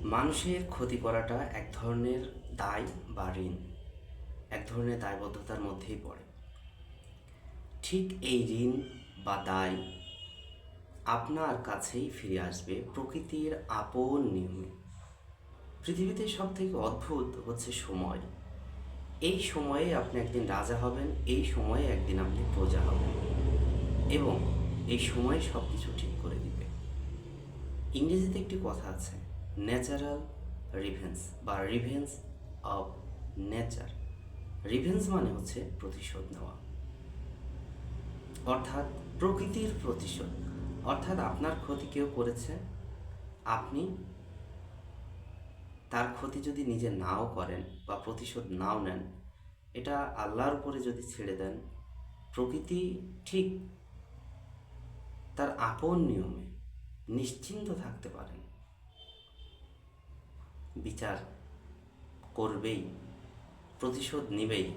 মানুষের ক্ষতি করাটা এক ধরনের দায় বা ঋণ, এক ধরনের দায়বদ্ধতার মধ্যেই পড়ে। ঠিক এই ঋণ বা দায় আপনার কাছেই ফিরে আসবে প্রকৃতির আপন নিয়মে। পৃথিবীতে সব থেকে অদ্ভুত হচ্ছে সময়। এই সময়ে আপনি একদিন রাজা হবেন, এই সময়ে একদিন আপনি প্রজা হবেন, এবং এই সময় সব কিছু ঠিক করে দিবে। ইংরেজিতে একটি কথা আছে, ন্যাচারাল রিভেঞ্জ বা রিভেঞ্জ অফ নেচার। রিভেঞ্জ মানে হচ্ছে প্রতিশোধ নেওয়া, অর্থাৎ প্রকৃতির প্রতিশোধ। অর্থাৎ আপনার ক্ষতি কেউ করেছে, আপনি তার ক্ষতি যদি নিজে নাও করেন বা প্রতিশোধ নাও নেন, এটা আল্লাহর উপরে যদি ছেড়ে দেন, প্রকৃতি ঠিক তার আপন নিয়মে নিশ্চিন্ত থাকতে পারেন। বিচার করবেই, প্রতিশোধ নিবেই।